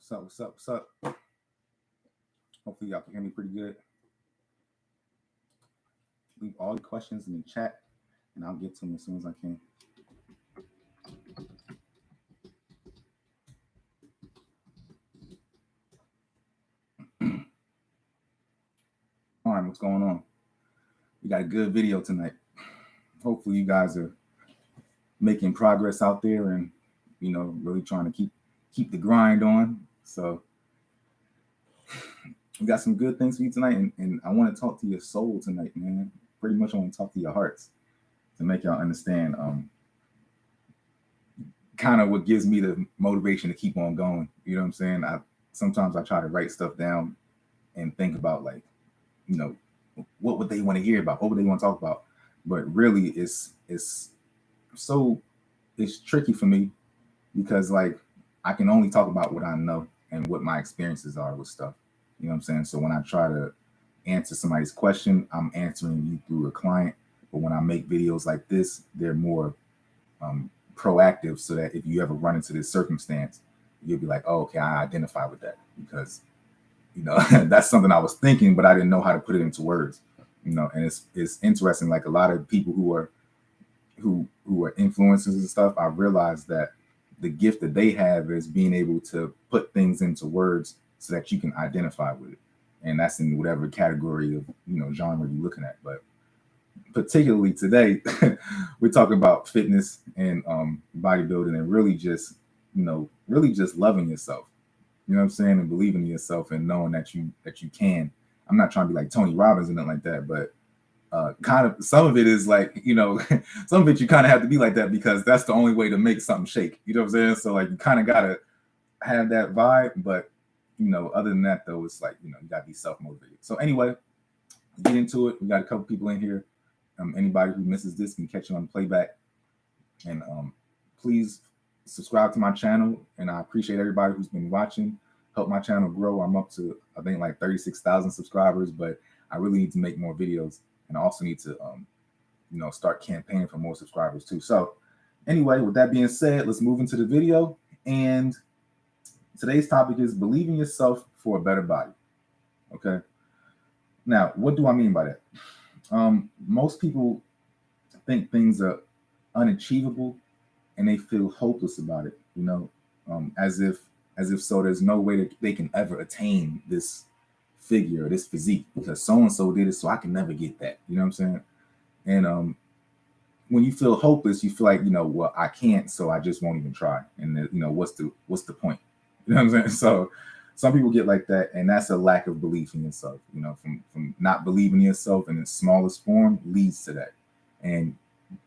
What's up? What's up? What's up? Hopefully, y'all can hear me pretty good. Leave all the questions in the chat, and I'll get to them as soon as I can. All right, what's going on? We got a good video tonight. Hopefully, you guys are making progress out there, and really trying to keep the grind on. So we got some good things for you tonight, and I want to talk to your soul tonight, man. Pretty much, I want to talk to your hearts to make y'all understand kind of what gives me the motivation to keep on going. You know what I'm saying? Sometimes I try to write stuff down and think about, like, what would they want to hear about? What would they want to talk about? But really, it's tricky for me because, like, I can only talk about what I know and what my experiences are with stuff. You know what I'm saying? So when I try to answer somebody's question, I'm answering you through a client. But when I make videos like this, they're more proactive, so that if you ever run into this circumstance, you'll be like, oh, okay, I identify with that, because that's something I was thinking, but I didn't know how to put it into words. And it's interesting. Like, a lot of people who are influencers and stuff, I realized that the gift that they have is being able to put things into words so that you can identify with it. And that's in whatever category of genre you're looking at. But particularly today, we're talking about fitness and bodybuilding, and really just loving yourself. You know what I'm saying? And believing in yourself and knowing that you can. I'm not trying to be like Tony Robbins and nothing like that, but kind of some of it is like, some of it you kind of have to be like that, because that's the only way to make something shake. You know what I'm saying? So, like, you kind of got to have that vibe. But, other than that, though, it's like, you got to be self-motivated. So anyway, get into it. We got a couple people in here. Anybody who misses this can catch it on playback. And please subscribe to my channel. And I appreciate everybody who's been watching. Help my channel grow. I'm up to, I think, like 36,000 subscribers, but I really need to make more videos. And I also need to, start campaigning for more subscribers too. So anyway, with that being said, let's move into the video. And today's topic is believing yourself for a better body. Okay. Now, what do I mean by that? Most people think things are unachievable and they feel hopeless about it, as if so there's no way that they can ever attain this figure or this physique, because so-and-so did it, so I can never get that. You know what I'm saying? And when you feel hopeless, you feel like, well, I can't, so I just won't even try. And what's the point? You know what I'm saying? So some people get like that, and that's a lack of belief in yourself. From not believing in yourself in its smallest form leads to that. And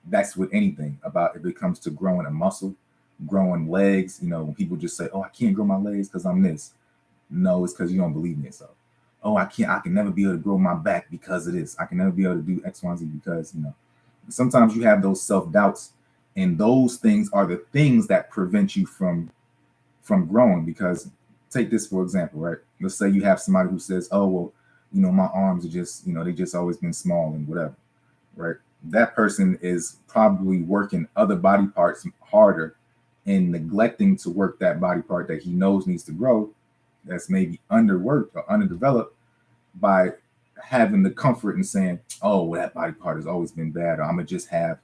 that's with anything. About if it comes to growing a muscle, growing legs, when people just say, oh, I can't grow my legs because I'm this. No, it's because you don't believe in yourself. Oh, I can never be able to grow my back because of this. I can never be able to do X, Y, Z because, sometimes you have those self-doubts, and those things are the things that prevent you from growing. Because take this for example, right? Let's say you have somebody who says, oh, well, my arms are just, they just always been small and whatever, right? That person is probably working other body parts harder and neglecting to work that body part that he knows needs to grow, that's maybe underworked or underdeveloped, by having the comfort and saying, oh, well, that body part has always been bad, or I'm going to just have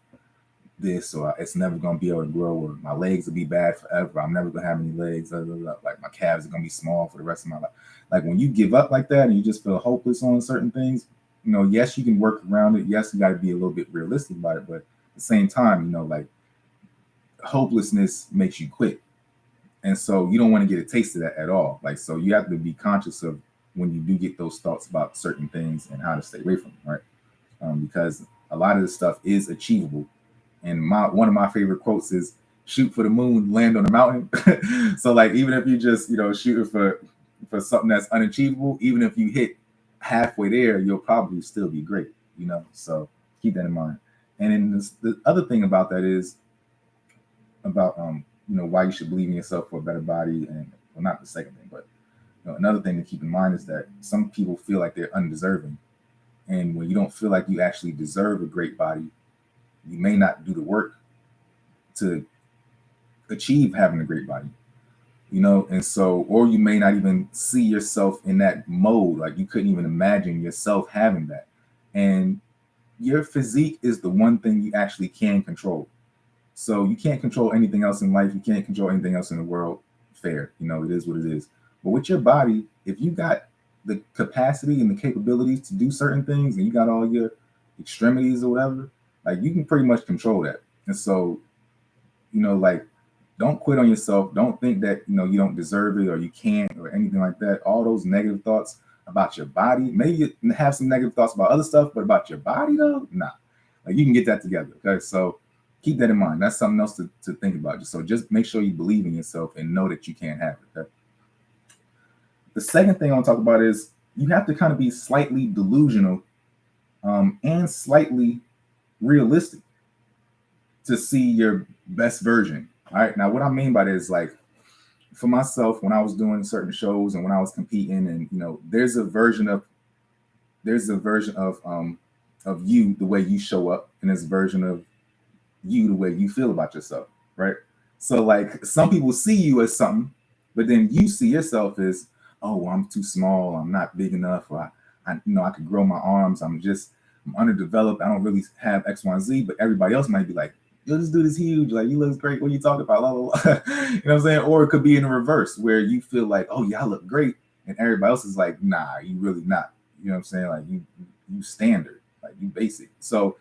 this, or it's never going to be able to grow, or my legs will be bad forever. I'm never going to have any legs. Blah, blah, blah. Like, my calves are going to be small for the rest of my life. Like, when you give up like that and you just feel hopeless on certain things, yes, you can work around it. Yes, you got to be a little bit realistic about it. But at the same time, like, hopelessness makes you quit. And so you don't want to get a taste of that at all. Like, so you have to be conscious of when you do get those thoughts about certain things and how to stay away from them, right? Because a lot of this stuff is achievable. And one of my favorite quotes is, shoot for the moon, land on the mountain. So, like, even if you just, shooting for something that's unachievable, even if you hit halfway there, you'll probably still be great, so keep that in mind. And then the other thing about that is about, why you should believe in yourself for a better body. And, well, not the second thing, but another thing to keep in mind is that some people feel like they're undeserving. And when you don't feel like you actually deserve a great body, you may not do the work to achieve having a great body. And so, or you may not even see yourself in that mode. Like you couldn't even imagine yourself having that. And your physique is the one thing you actually can control. So you can't control anything else in life. You can't control anything else in the world. Fair. It is what it is. But with your body, if you got the capacity and the capabilities to do certain things and you got all your extremities or whatever, like you can pretty much control that. And so, like don't quit on yourself. Don't think that, you don't deserve it or you can't or anything like that. All those negative thoughts about your body, maybe you have some negative thoughts about other stuff, but about your body though, nah. Like you can get that together. Okay. So keep that in mind. That's something else to think about. So just make sure you believe in yourself and know that you can have it. Okay? The second thing I want to talk about is you have to kind of be slightly delusional and slightly realistic to see your best version. All right. Now, what I mean by that is like for myself, when I was doing certain shows and when I was competing, and there's a version of you the way you show up, and there's a version of you the way you feel about yourself, right? So like some people see you as something, but then you see yourself as, oh, well, I'm too small, I'm not big enough, or I could grow my arms, I'm underdeveloped, I don't really have X, Y, and Z, but everybody else might be like, yo, this dude is huge, like he looks great, what are you talking about? Blah, blah, blah. You know what I'm saying? Or it could be in the reverse where you feel like, oh yeah, I look great, and everybody else is like, nah, you really not. You know what I'm saying? Like you standard, like you basic. So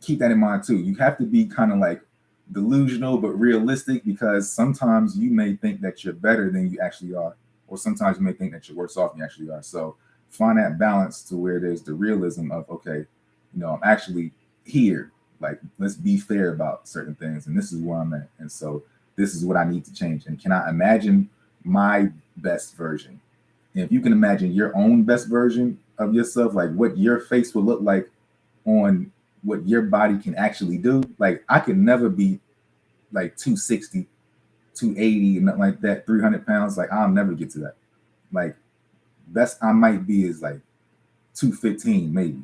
keep that in mind too. You have to be kind of like delusional but realistic, because sometimes you may think that you're better than you actually are, or sometimes you may think that you're worse off than you actually are. So find that balance to where there's the realism of, okay, I'm actually here. Like, let's be fair about certain things, and this is where I'm at, and so this is what I need to change. And can I imagine my best version? And if you can imagine your own best version of yourself, like what your face will look like on what your body can actually do. Like I could never be like 260, 280, and nothing like that, 300 pounds. Like I'll never get to that. Like best I might be is like 215 maybe.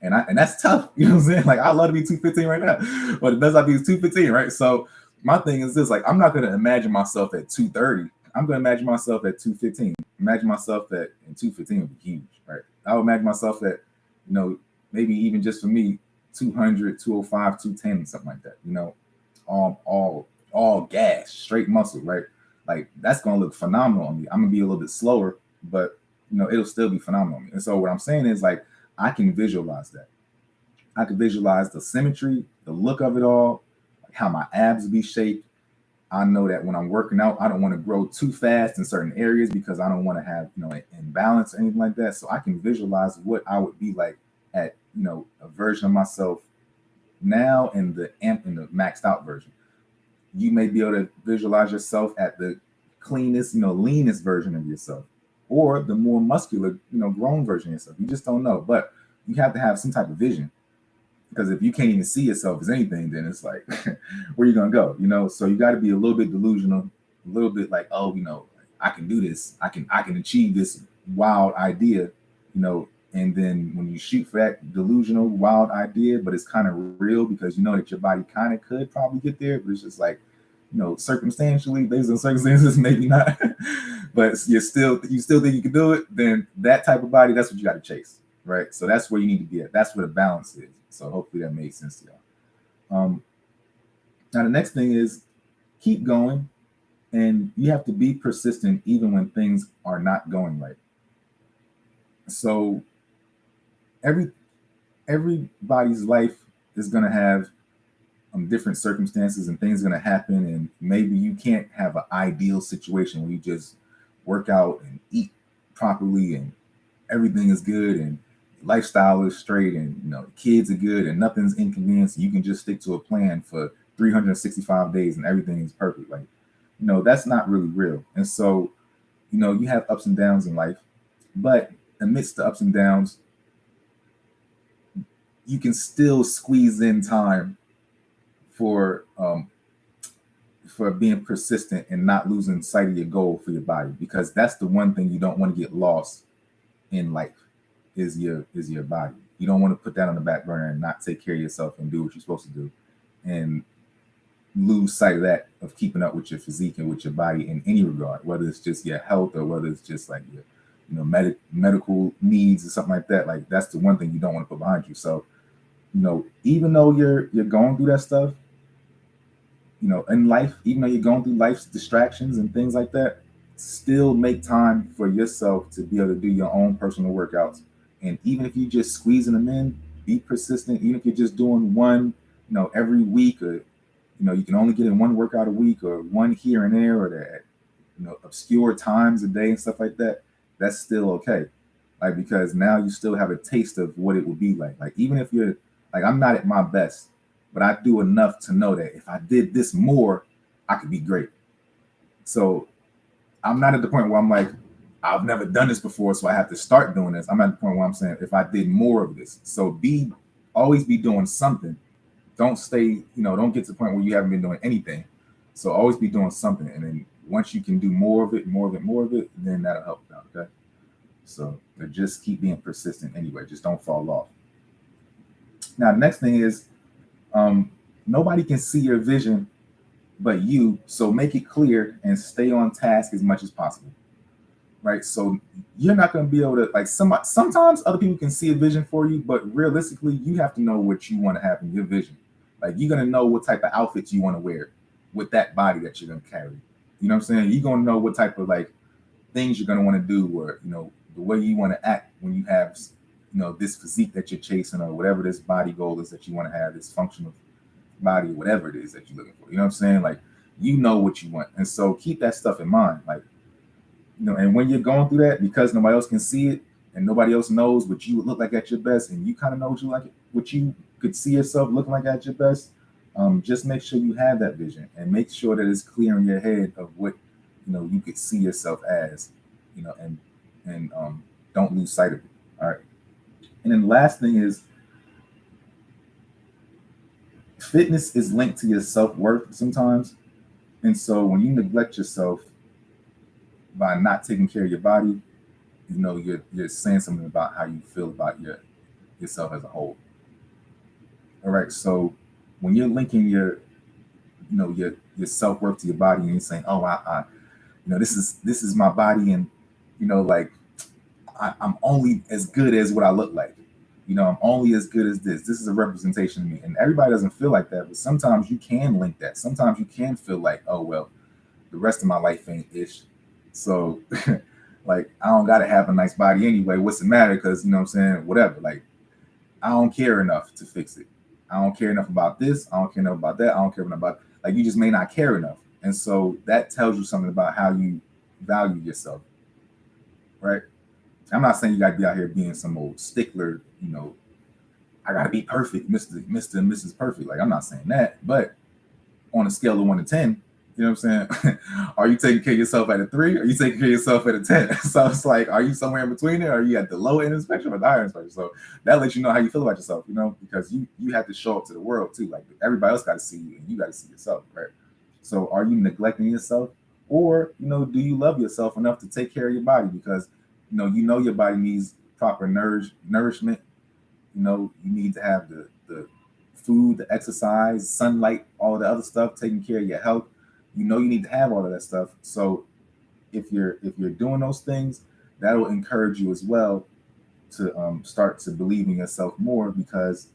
And that's tough. You know what I'm saying? Like I love to be 215 right now, but the best I be is 215, right? So my thing is this, like I'm not gonna imagine myself at 230. I'm gonna imagine myself at 215. Imagine myself at and 215 would be huge, right? I would imagine myself at, maybe even just for me, 200, 205, 210, something like that. All gas, straight muscle, right? Like that's gonna look phenomenal on me. I'm gonna be a little bit slower, but it'll still be phenomenal on me. And so what I'm saying is like I can visualize that. I can visualize the symmetry, the look of it all, like how my abs be shaped. I know that when I'm working out, I don't want to grow too fast in certain areas because I don't want to have, an imbalance or anything like that. So I can visualize what I would be like at, a version of myself now in the maxed out version. You may be able to visualize yourself at the cleanest, leanest version of yourself, or the more muscular, grown version of yourself. You just don't know, but you have to have some type of vision, because if you can't even see yourself as anything, then it's like, where you gonna go? So you got to be a little bit delusional, a little bit like, oh, I can do this, I can achieve this wild idea, and then when you shoot for that delusional wild idea, but it's kind of real because you know that your body kind of could probably get there, but it's just like, circumstantially, based on circumstances, maybe not. But you still think you can do it, then that type of body, that's what you got to chase, right? So that's where you need to be at. That's where the balance is. So hopefully that makes sense to y'all. Now the next thing is keep going, and you have to be persistent even when things are not going right. So everybody's life is going to have different circumstances, and things are going to happen, and maybe you can't have an ideal situation where you just work out and eat properly and everything is good and lifestyle is straight and kids are good and nothing's inconvenienced. You can just stick to a plan for 365 days and everything is perfect. Like, that's not really real. And so, you have ups and downs in life, but amidst the ups and downs, you can still squeeze in time for being persistent and not losing sight of your goal for your body, because that's the one thing you don't want to get lost in life is your body. You don't want to put that on the back burner and not take care of yourself and do what you're supposed to do. And lose sight of that, of keeping up with your physique and with your body in any regard, whether it's just your health or whether it's just like your, medical needs or something like that. Like that's the one thing you don't want to put behind you. So, even though you're going through that stuff, in life, even though you're going through life's distractions and things like that, still make time for yourself to be able to do your own personal workouts. And even if you just squeezing them in, be persistent. Even if you're just doing one, every week, or you can only get in one workout a week, or one here and there, or that obscure times a day and stuff like that. That's still okay. Like, because now you still have a taste of what it would be like. Like, even if you're like, I'm not at my best, but I do enough to know that if I did this more, I could be great. So I'm not at the point where I'm like, I've never done this before, so I have to start doing this. I'm at the point where I'm saying, if I did more of this, so always be doing something. Don't stay, don't get to the point where you haven't been doing anything. So always be doing something, and then once you can do more of it, more of it, more of it, then that'll help you out. Okay. So just keep being persistent anyway. Just don't fall off. Now, next thing is, nobody can see your vision but you. So make it clear and stay on task as much as possible. Right. So you're not going to be able to, like, sometimes other people can see a vision for you, but realistically, you have to know what you want to have in your vision. Like, you're going to know what type of outfits you want to wear with that body that you're going to carry. You know what I'm saying? You're going to know what type of like things you're going to want to do, or, the way you want to act when you have, this physique that you're chasing, or whatever this body goal is that you want to have, this functional body, whatever it is that you're looking for. You know what I'm saying? Like, you know what you want. And so keep that stuff in mind. Like, and when you're going through that, because nobody else can see it and nobody else knows what you would look like at your best, and you kind of know what you could see yourself looking like at your best, just make sure you have that vision and make sure that it's clear in your head of what, you could see yourself as, and don't lose sight of it. All right. And then the last thing is, fitness is linked to your self-worth sometimes. And so when you neglect yourself by not taking care of your body, you're saying something about how you feel about yourself as a whole. All right. So when you're linking your self-worth to your body, and you're saying, oh, I this is my body, and like, I'm only as good as what I look like. I'm only as good as this. This is a representation of me. And everybody doesn't feel like that, but sometimes you can link that. Sometimes you can feel like, oh, well, the rest of my life ain't ish. So like, I don't gotta have a nice body anyway. What's the matter? Because you know what I'm saying, whatever. Like, I don't care enough to fix it. I don't care enough about this. I don't care enough about that. I don't care enough about, like, you just may not care enough. And so that tells you something about how you value yourself. Right. I'm not saying you got to be out here being some old stickler, I got to be perfect, Mr. and Mrs. Perfect. Like, I'm not saying that, but on a scale of 1 to 10, you know what I'm saying? Are you taking care of yourself at a 3? Or are you taking care of yourself at a 10? So it's like, are you somewhere in between there? Or are you at the low end of the spectrum or the higher end of the spectrum? So that lets you know how you feel about yourself, because you have to show up to the world too. Like, everybody else got to see you, and you got to see yourself, right? So are you neglecting yourself? Or, do you love yourself enough to take care of your body? Because, your body needs proper nourishment. You need to have the food, the exercise, sunlight, all the other stuff, taking care of your health. You need to have all of that stuff. So if you're doing those things, that'll encourage you as well to start to believe in yourself more, because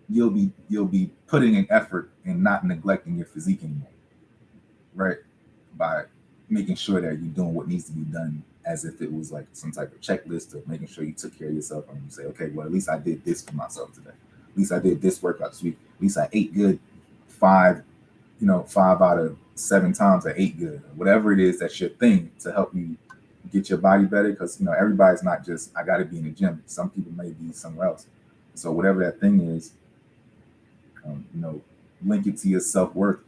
you'll be putting an effort and not neglecting your physique anymore, right? By making sure that you're doing what needs to be done, as if it was like some type of checklist of making sure you took care of yourself, and you say, okay, well, at least I did this for myself today. At least I did this workout this week. At least I ate good 5 out of 7 times I ate good. Whatever it is, that's your thing to help you get your body better. Because everybody's not just, I got to be in the gym. Some people may be somewhere else. So whatever that thing is, link it to your self-worth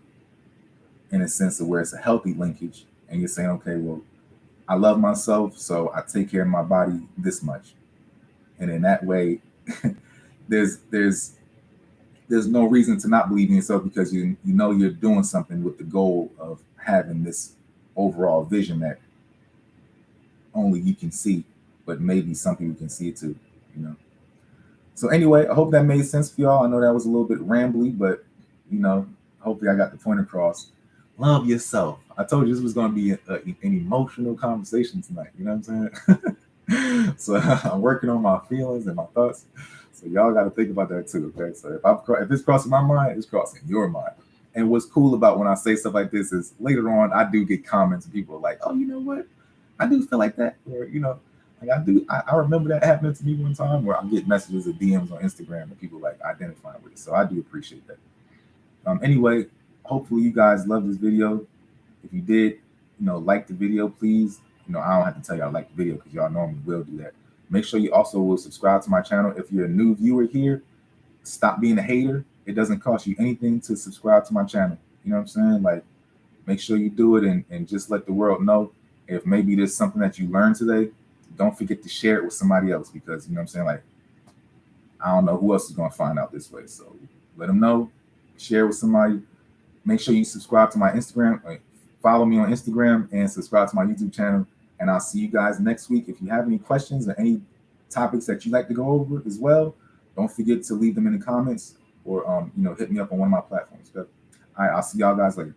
in a sense of where it's a healthy linkage, and you're saying, okay, well, I love myself, so I take care of my body this much, and in that way, there's no reason to not believe in yourself, because you're doing something with the goal of having this overall vision that only you can see, but maybe some people can see it too. So anyway, I hope that made sense for y'all. I know that was a little bit rambly, but hopefully I got the point across. Love yourself. I told you this was going to be an emotional conversation tonight. You know what I'm saying? So I'm working on my feelings and my thoughts. So y'all got to think about that too. Okay. So if it's crossing my mind, it's crossing your mind. And what's cool about when I say stuff like this is later on I do get comments and people are like, oh, you know what? I do feel like that. Or, like I remember that happening to me one time where I get messages or DMs on Instagram and people like identifying with it. So I do appreciate that. Anyway, hopefully you guys love this video. If you did, like the video, please. I don't have to tell y'all like the video because y'all normally will do that. Make sure you also will subscribe to my channel. If you're a new viewer here, stop being a hater. It doesn't cost you anything to subscribe to my channel. You know what I'm saying? Like, make sure you do it and just let the world know. If maybe there's something that you learned today, don't forget to share it with somebody else because, you know what I'm saying? Like, I don't know who else is going to find out this way. So let them know, share with somebody. Make sure you subscribe to my Instagram. Follow me on Instagram and subscribe to my YouTube channel. And I'll see you guys next week. If you have any questions or any topics that you'd like to go over as well, don't forget to leave them in the comments or hit me up on one of my platforms. All right, I'll see y'all guys later.